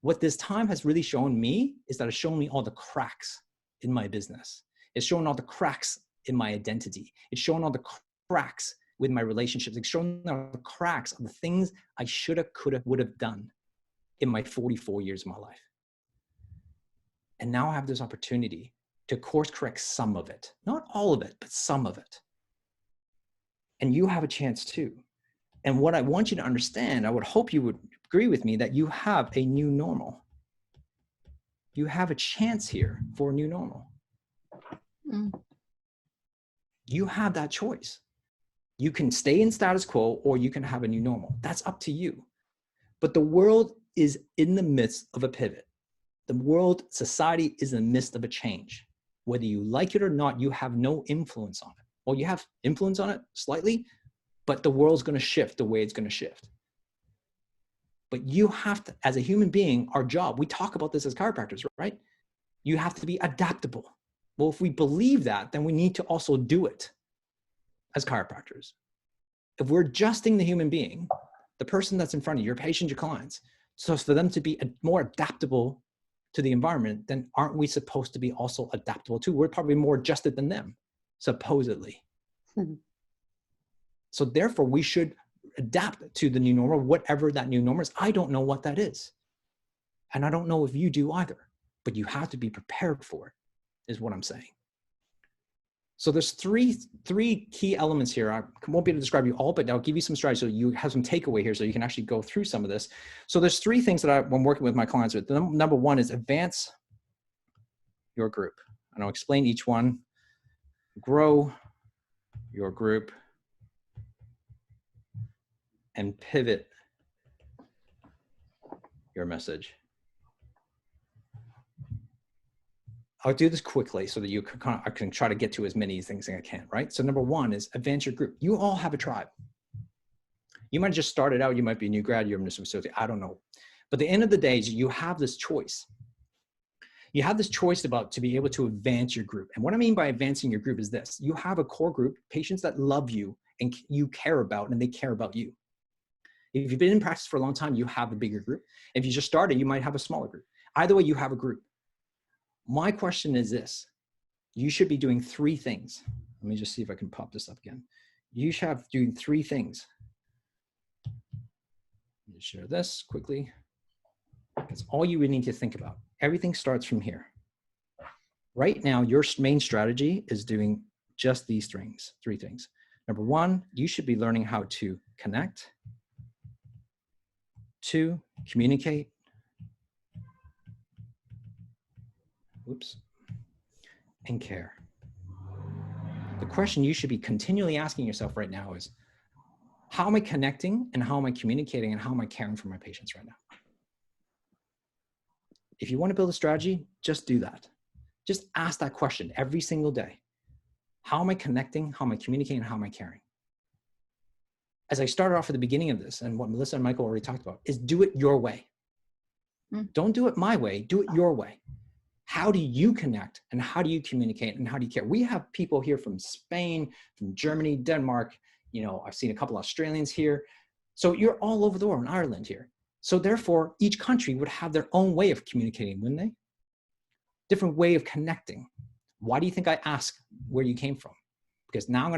What this time has really shown me is that it's shown me all the cracks in my business. It's shown all the cracks in my identity. It's shown all the cracks with my relationships, showing the cracks of the things I shoulda, coulda, would have done in my 44 years of my life. And now I have this opportunity to course correct some of it, not all of it, but some of it. And you have a chance too. And what I want you to understand, I would hope you would agree with me, that you have a new normal. You have a chance here for a new normal. You have that choice. You can stay in status quo or you can have a new normal. That's up to you. But the world is in the midst of a pivot. The world, society is in the midst of a change. Whether you like it or not, you have no influence on it. Well, you have influence on it slightly, but the world's going to shift the way it's going to shift. But you have to, as a human being, our job, we talk about this as chiropractors, right? You have to be adaptable. Well, if we believe that, then we need to also do it as chiropractors. If we're adjusting the human being, the person that's in front of you, your patient, your clients, so for them to be more adaptable to the environment, then aren't we supposed to be also adaptable too? We're probably more adjusted than them, supposedly. So therefore, we should adapt to the new normal, whatever that new normal is. I don't know what that is. And I don't know if you do either, but you have to be prepared for it, is what I'm saying. So there's three key elements here. I won't be able to describe you all, but I'll give you some strategies so you have some takeaway here so you can actually go through some of this. So there's three things that I'm working with my clients with. The number one is advance your group. And I'll explain each one. Grow your group and pivot your message. I'll do this quickly so that I can try to get to as many things as I can, right? So number one is advance your group. You all have a tribe. You might have just started out. You might be a new grad. You're a Mr. Facility. I don't know. But at the end of the day, you have this choice. You have this choice to be able to advance your group. And what I mean by advancing your group is this. You have a core group, patients that love you and you care about, and they care about you. If you've been in practice for a long time, you have a bigger group. If you just started, you might have a smaller group. Either way, you have a group. My question is this. You should be doing three things. Let me just see if I can pop this up again. You should have doing three things. Let me share this quickly. That's all you would need to think about. Everything starts from here. Right now, your main strategy is doing just these three things. Number one, you should be learning how to connect. 2, communicate. And care. The question you should be continually asking yourself right now is, how am I connecting and how am I communicating and how am I caring for my patients right now? If you want to build a strategy, just do that. Just ask that question every single day. How am I connecting? How am I communicating? How am I caring? As I started off at the beginning of this, and what Melissa and Michael already talked about, is do it your way. Don't do it my way, do it your way. How do you connect and how do you communicate and how do you care? We have people here from Spain, from Germany, Denmark. You know, I've seen a couple Australians here. So you're all over the world, in Ireland here. So therefore, each country would have their own way of communicating, wouldn't they? Different way of connecting. Why do you think I ask where you came from? Because now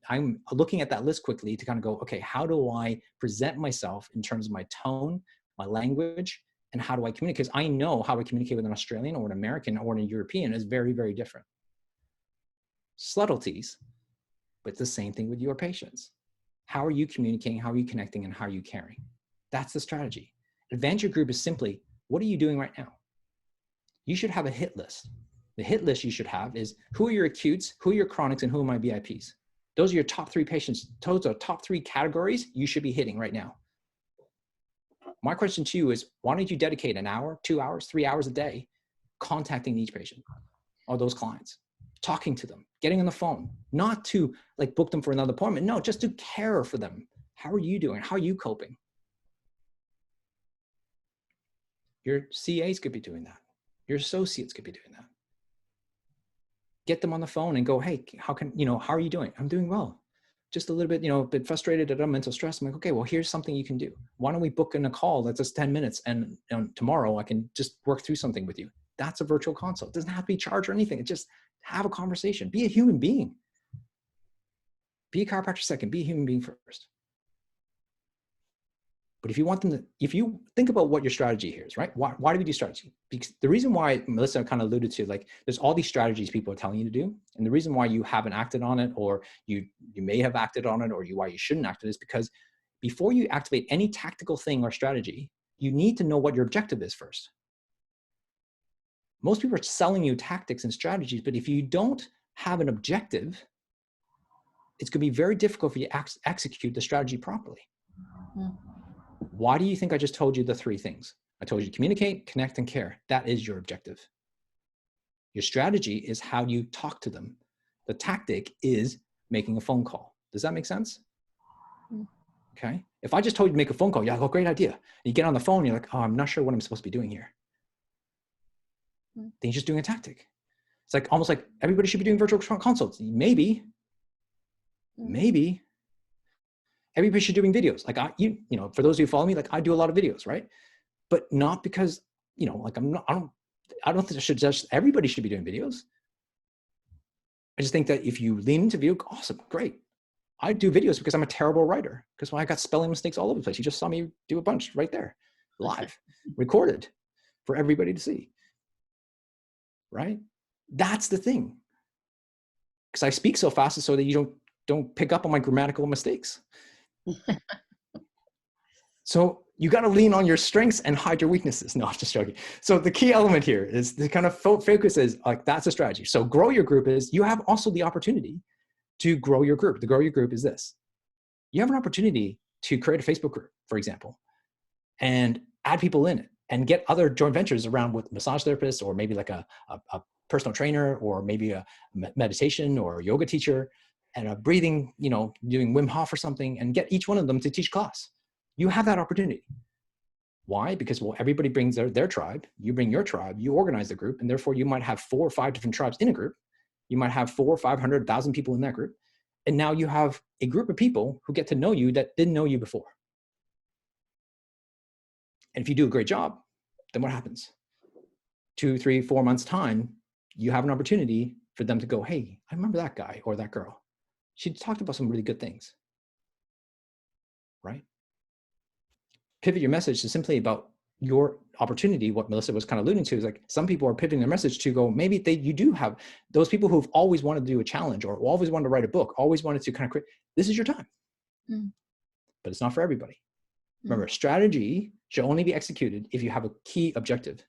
I'm looking at that list quickly to kind of go, okay, how do I present myself in terms of my tone, my language, and how do I communicate? Because I know how to communicate with an Australian or an American or a European is very, very different. Subtleties, but it's the same thing with your patients. How are you communicating? How are you connecting? And how are you caring? That's the strategy. Advance your group is simply, what are you doing right now? You should have a hit list. The hit list you should have is who are your acutes, who are your chronics, and who are my VIPs. Those are your top 3 patients. Those are top 3 categories you should be hitting right now. My question to you is, why don't you dedicate an hour, 2 hours, 3 hours a day contacting each patient or those clients, talking to them, getting on the phone, not to like book them for another appointment. No, just to care for them. How are you doing? How are you coping? Your CAs could be doing that. Your associates could be doing that. Get them on the phone and go, hey, how are you doing? I'm doing well. Just a little bit, a bit frustrated at mental stress. I'm like, okay, well, here's something you can do. Why don't we book in a call that's just 10 minutes and tomorrow I can just work through something with you. That's a virtual consult. It doesn't have to be charged or anything. It just have a conversation. Be a human being. Be a chiropractor second, be a human being first. But if you want them to, if you think about what your strategy here is, right? Why do we do strategy? Because the reason why Melissa kind of alluded to, like, there's all these strategies people are telling you to do. And the reason why you haven't acted on it, or you may have acted on it, or why you shouldn't act on it, is because before you activate any tactical thing or strategy, you need to know what your objective is first. Most people are selling you tactics and strategies, but if you don't have an objective, it's going to be very difficult for you to execute the strategy properly. Mm. Why do you think I just told you the 3 things? I told you to communicate, connect, and care. That is your objective. Your strategy is how you talk to them. The tactic is making a phone call. Does that make sense? Mm. Okay. If I just told you to make a phone call, you're like, oh, great idea. And you get on the phone, you're like, oh, I'm not sure what I'm supposed to be doing here. Mm. Then you're just doing a tactic. It's like almost like everybody should be doing virtual consults. Maybe. Maybe. Everybody should be doing videos. Like you know, for those of you who follow me, like I do a lot of videos, right? But not because, you know, like I don't think I should just, everybody should be doing videos. I just think that if you lean into video, awesome, great. I do videos because I'm a terrible writer. Because when I got spelling mistakes all over the place, you just saw me do a bunch right there, live, recorded for everybody to see, right? That's the thing. Because I speak so fast so that you don't pick up on my grammatical mistakes. So you got to lean on your strengths and hide your weaknesses. No, I'm just joking. So the key element here is the kind of focus is like, that's a strategy. So grow your group is, you have also the opportunity to grow your group. To grow your group is this. You have an opportunity to create a Facebook group, for example, and add people in it and get other joint ventures around with massage therapists, or maybe like a personal trainer, or maybe a meditation or a yoga teacher, and a breathing, you know, doing Wim Hof or something, and get each one of them to teach class. You have that opportunity. Why? Because, well, everybody brings their tribe, you bring your tribe, you organize the group, and therefore you might have 4 or 5 different tribes in a group. You might have 400 or 500,000 people in that group. And now you have a group of people who get to know you that didn't know you before. And if you do a great job, then what happens? 2, 3, 4 months time, you have an opportunity for them to go, hey, I remember that guy or that girl. She talked about some really good things, right? Pivot your message to simply about your opportunity. What Melissa was kind of alluding to is like, some people are pivoting their message to go, maybe you do have those people who've always wanted to do a challenge, or always wanted to write a book, always wanted to kind of create, this is your time. Mm. But it's not for everybody. Remember, strategy should only be executed if you have a key objective.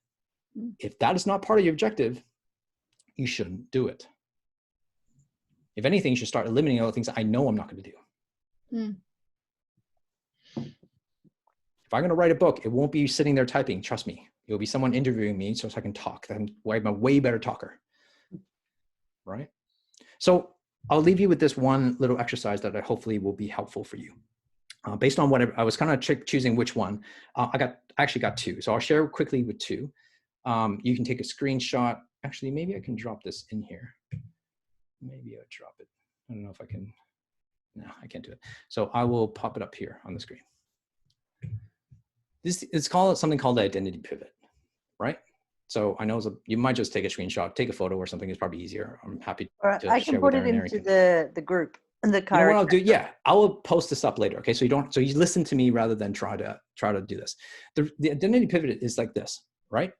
If that is not part of your objective, you shouldn't do it. If anything, you should start eliminating all the things that I know I'm not going to do. Mm. If I'm going to write a book, it won't be sitting there typing. Trust me. It'll be someone interviewing me so I can talk. I'm a way better talker. Right? So I'll leave you with this one little exercise that I hopefully will be helpful for you. Based on what I was kind of choosing which one. I actually got 2. So I'll share quickly with 2. You can take a screenshot. Actually, maybe I can drop this in here. Maybe I'll drop it. I don't know if I can. No, I can't do it. So I will pop it up here on the screen. This is something called the identity pivot, right? So I know you might just take a screenshot, take a photo or something is probably easier. I'm happy to I can put it into the group. You know what I'll do? Yeah, I will post this up later. Okay, so you listen to me rather than try to do this. The identity pivot is like this, right?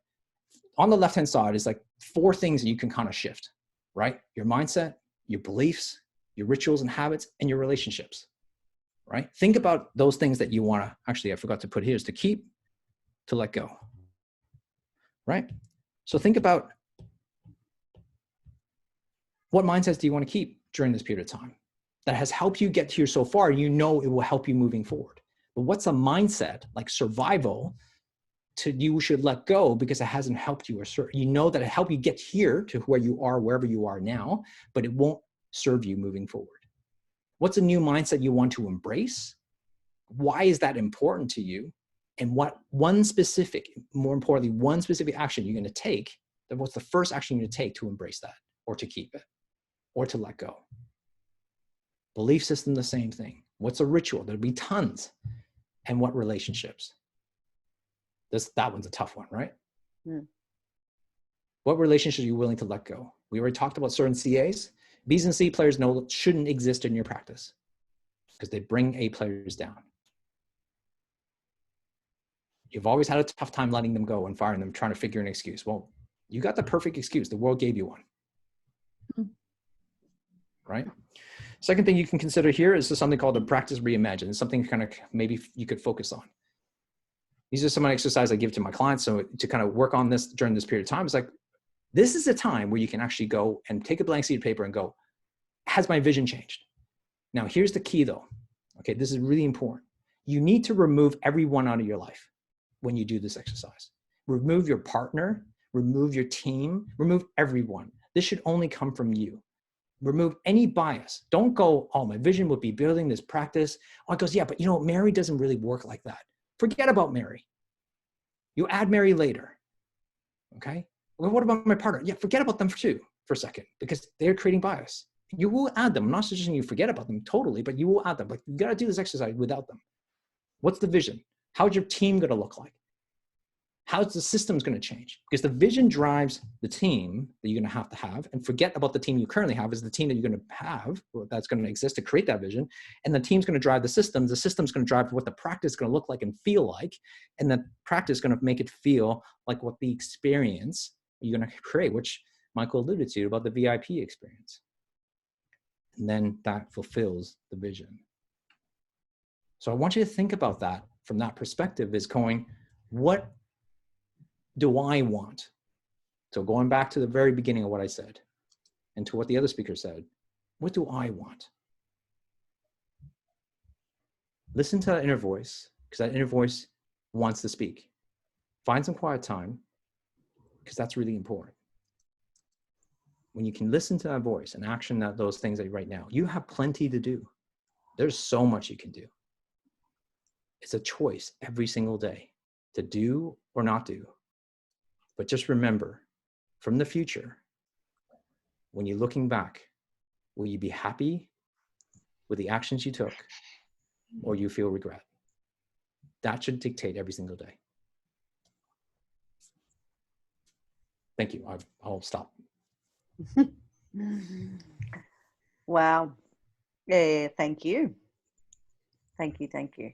On the left-hand side is like 4 things that you can kind of shift, right? Your mindset, your beliefs, your rituals and habits, and your relationships, right? Think about those things that you want to, actually, I forgot to put here, is to keep, to let go, right? So think about what mindsets do you want to keep during this period of time that has helped you get here so far. You know it will help you moving forward. But what's a mindset like survival you should let go because it hasn't helped you, or you know that it helped you get here to where you are, wherever you are now, but it won't serve you moving forward. What's a new mindset you want to embrace? Why is that important to you? And more importantly, one specific action you're going to take, then what's the first action you're going to take to embrace that, or to keep it, or to let go? Belief system, the same thing. What's a ritual? There'll be tons. And what relationships? That one's a tough one, right? Mm. What relationships are you willing to let go? We already talked about certain CAs. B's and C players shouldn't exist in your practice because they bring A players down. You've always had a tough time letting them go and firing them, trying to figure an excuse. Well, you got the perfect excuse. The world gave you one. Right? Second thing you can consider here is something called a practice reimagine. It's something kind of maybe you could focus on. These are some exercises I give to my clients. So to kind of work on this during this period of time, it's like, this is a time where you can actually go and take a blank sheet of paper and go, has my vision changed? Now, here's the key though. Okay, this is really important. You need to remove everyone out of your life when you do this exercise. Remove your partner, remove your team, remove everyone. This should only come from you. Remove any bias. Don't go, oh, my vision would be building this practice. Oh, it goes, yeah, but you know, Mary doesn't really work like that. Forget about Mary. You add Mary later, okay? Well, what about my partner? Yeah, forget about them too for a second because they're creating bias. You will add them. I'm not suggesting you forget about them totally, but you will add them. Like, you got to do this exercise without them. What's the vision? How's your team going to look like? How's the systems going to change? Because the vision drives the team that you're going to have, and forget about the team you currently have is the team that you're going to have, that's going to exist to create that vision. And the team's going to drive the systems. The system's going to drive what the practice is going to look like and feel like. And the practice is going to make it feel like what the experience you're going to create, which Michael alluded to about the VIP experience. And then that fulfills the vision. So I want you to think about that from that perspective, is going, what do I want? So going back to the very beginning of what I said and to what the other speaker said, what do I want? Listen to that inner voice, because that inner voice wants to speak. Find some quiet time, because that's really important. When you can listen to that voice and action those things that right now, you have plenty to do. There's so much you can do. It's a choice every single day to do or not do. But just remember, from the future, when you're looking back, will you be happy with the actions you took, or you feel regret? That should dictate every single day. Thank you. I'll stop. Wow. Yeah, thank you. Thank you.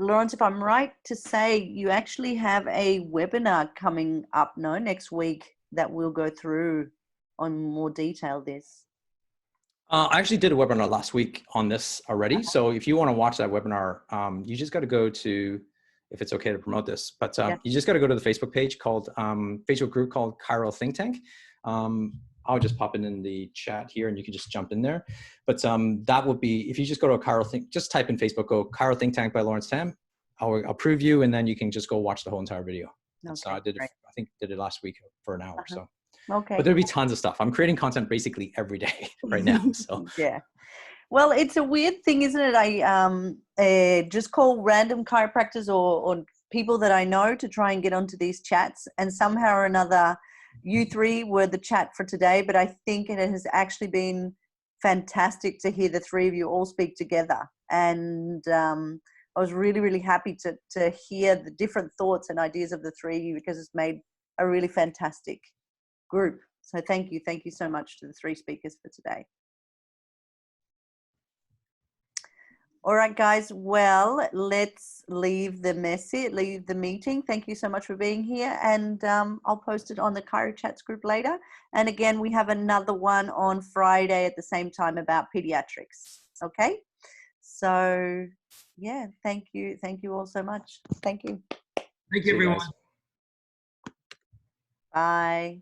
Laurence, if I'm right to say, you actually have a webinar coming up next week that we'll go through on more detail this. I actually did a webinar last week on this already. So if you want to watch that webinar, you just got to go to, if it's okay to promote this, but you just got to go to the Facebook page called, Facebook group called Chiro Think Tank. I'll just pop it in the chat here and you can just jump in there. But that would be, if you just go to a Chiro Think, just type in Facebook, go Chiro Think Tank by Laurence Tam. I'll prove you, and then you can just go watch the whole entire video. Okay, so I did it, I think did it last week for an hour. So, okay. But there'll be tons of stuff. I'm creating content basically every day right now. So yeah. Well, it's a weird thing, isn't it? I just call random chiropractors or people that I know to try and get onto these chats, and somehow or another, you three were the chat for today. But I think it has actually been fantastic to hear the three of you all speak together, and I was really, really happy to hear the different thoughts and ideas of the three of you, because it's made a really fantastic group. So thank you so much to the three speakers for today. All right, guys. Well, let's leave the meeting. Thank you so much for being here. And I'll post it on the Chiro Chats group later. And again, we have another one on Friday at the same time about pediatrics. Okay. So yeah, thank you. Thank you all so much. Thank you. Thank you, everyone. Bye.